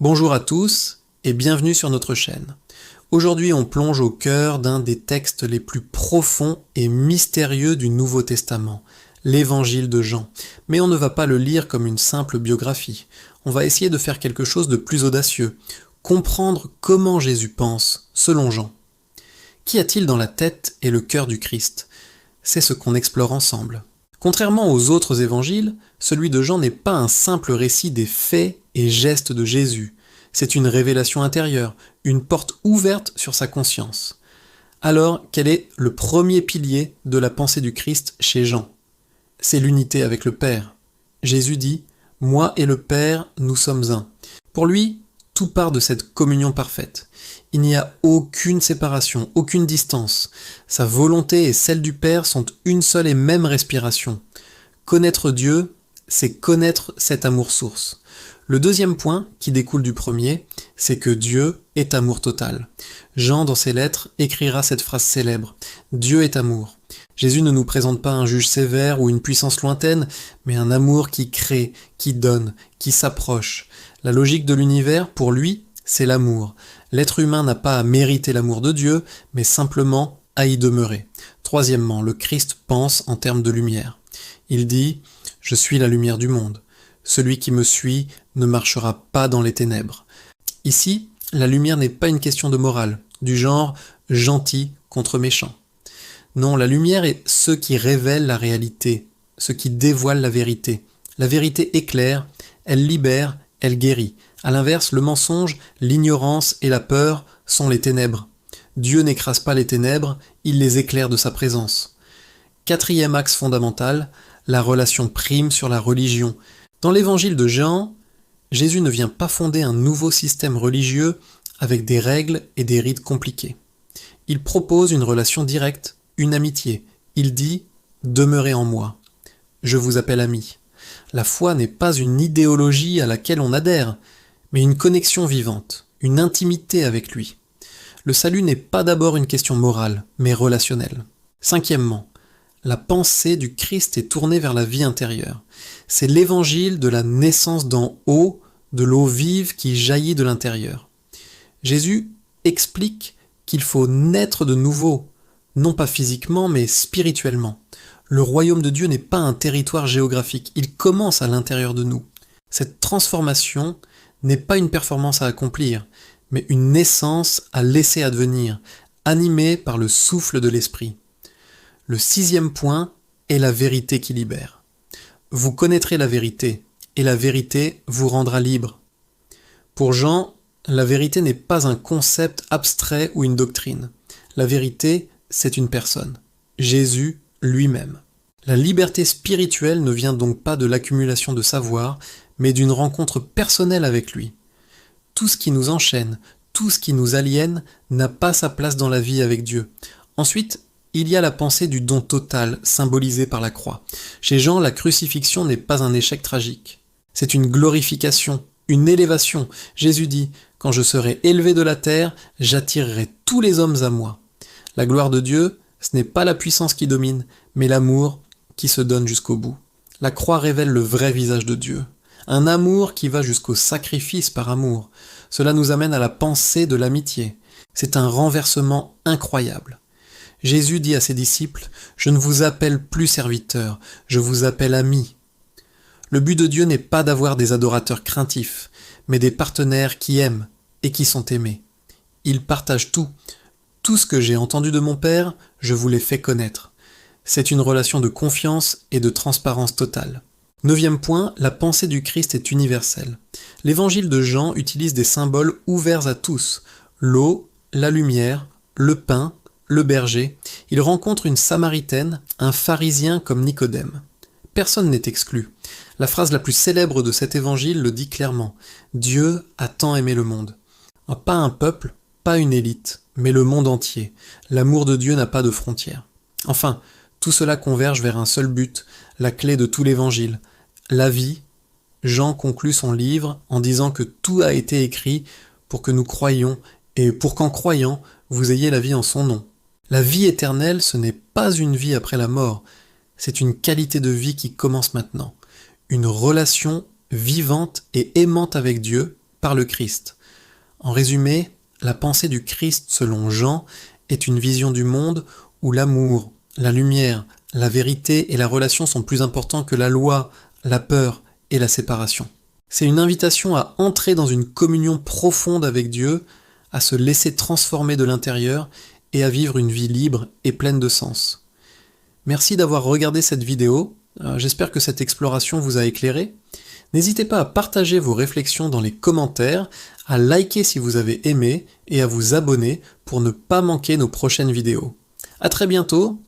Bonjour à tous et bienvenue sur notre chaîne. Aujourd'hui, on plonge au cœur d'un des textes les plus profonds et mystérieux du Nouveau Testament, l'Évangile de Jean. Mais on ne va pas le lire comme une simple biographie. On va essayer de faire quelque chose de plus audacieux, comprendre comment Jésus pense, selon Jean. Qu'y a-t-il dans la tête et le cœur du Christ? C'est ce qu'on explore ensemble. Contrairement aux autres évangiles, celui de Jean n'est pas un simple récit des faits et gestes de Jésus. C'est une révélation intérieure, une porte ouverte sur sa conscience. Alors, quel est le premier pilier de la pensée du Christ chez Jean? C'est l'unité avec le Père. Jésus dit « Moi et le Père, nous sommes un ». Pour lui, tout part de cette communion parfaite. Il n'y a aucune séparation, aucune distance. Sa volonté et celle du Père sont une seule et même respiration. Connaître Dieu, c'est connaître cet amour source. Le deuxième point, qui découle du premier, c'est que Dieu est amour total. Jean, dans ses lettres, écrira cette phrase célèbre « Dieu est amour ». Jésus ne nous présente pas un juge sévère ou une puissance lointaine, mais un amour qui crée, qui donne, qui s'approche. La logique de l'univers, pour lui, c'est l'amour. L'être humain n'a pas à mériter l'amour de Dieu, mais simplement à y demeurer. Troisièmement, le Christ pense en termes de lumière. Il dit « Je suis la lumière du monde. Celui qui me suit ne marchera pas dans les ténèbres. » Ici, la lumière n'est pas une question de morale, du genre « gentil contre méchant ». Non, la lumière est ce qui révèle la réalité, ce qui dévoile la vérité. La vérité éclaire, elle libère, elle guérit. À l'inverse, le mensonge, l'ignorance et la peur sont les ténèbres. Dieu n'écrase pas les ténèbres, il les éclaire de sa présence. Quatrième axe fondamental, la relation prime sur la religion. Dans l'évangile de Jean, Jésus ne vient pas fonder un nouveau système religieux avec des règles et des rites compliqués. Il propose une relation directe, une amitié. Il dit « Demeurez en moi. Je vous appelle ami ». La foi n'est pas une idéologie à laquelle on adhère, mais une connexion vivante, une intimité avec lui. Le salut n'est pas d'abord une question morale, mais relationnelle. Cinquièmement, la pensée du Christ est tournée vers la vie intérieure. C'est l'évangile de la naissance d'en haut, de l'eau vive qui jaillit de l'intérieur. Jésus explique qu'il faut naître de nouveau, non pas physiquement, mais spirituellement. Le royaume de Dieu n'est pas un territoire géographique, il commence à l'intérieur de nous. Cette transformation n'est pas une performance à accomplir, mais une naissance à laisser advenir, animée par le souffle de l'esprit. Le sixième point est la vérité qui libère. Vous connaîtrez la vérité, et la vérité vous rendra libre. Pour Jean, la vérité n'est pas un concept abstrait ou une doctrine. La vérité, c'est une personne, Jésus lui-même. La liberté spirituelle ne vient donc pas de l'accumulation de savoir, mais d'une rencontre personnelle avec lui. Tout ce qui nous enchaîne, tout ce qui nous aliène n'a pas sa place dans la vie avec Dieu. Ensuite, il y a la pensée du don total, symbolisée par la croix. Chez Jean, la crucifixion n'est pas un échec tragique. C'est une glorification, une élévation. Jésus dit « Quand je serai élevé de la terre, j'attirerai tous les hommes à moi ». La gloire de Dieu, ce n'est pas la puissance qui domine, mais l'amour qui se donne jusqu'au bout. La croix révèle le vrai visage de Dieu. Un amour qui va jusqu'au sacrifice par amour. Cela nous amène à la pensée de l'amitié. C'est un renversement incroyable. Jésus dit à ses disciples « Je ne vous appelle plus serviteurs, je vous appelle amis ». Le but de Dieu n'est pas d'avoir des adorateurs craintifs, mais des partenaires qui aiment et qui sont aimés. Ils partagent tout. Tout ce que j'ai entendu de mon Père, je vous l'ai fait connaître. C'est une relation de confiance et de transparence totale. Neuvième point, la pensée du Christ est universelle. L'évangile de Jean utilise des symboles ouverts à tous. L'eau, la lumière, le pain, le berger. Il rencontre une Samaritaine, un pharisien comme Nicodème. Personne n'est exclu. La phrase la plus célèbre de cet évangile le dit clairement. Dieu a tant aimé le monde. Pas un peuple, pas une élite, mais le monde entier. L'amour de Dieu n'a pas de frontières. Enfin, tout cela converge vers un seul but, la clé de tout l'évangile, la vie. Jean conclut son livre en disant que tout a été écrit pour que nous croyions et pour qu'en croyant, vous ayez la vie en son nom. La vie éternelle, ce n'est pas une vie après la mort, c'est une qualité de vie qui commence maintenant. Une relation vivante et aimante avec Dieu, par le Christ. En résumé, la pensée du Christ selon Jean est une vision du monde où l'amour, la lumière, la vérité et la relation sont plus importants que la loi, la peur et la séparation. C'est une invitation à entrer dans une communion profonde avec Dieu, à se laisser transformer de l'intérieur et à vivre une vie libre et pleine de sens. Merci d'avoir regardé cette vidéo, j'espère que cette exploration vous a éclairé. N'hésitez pas à partager vos réflexions dans les commentaires, à liker si vous avez aimé et à vous abonner pour ne pas manquer nos prochaines vidéos. À très bientôt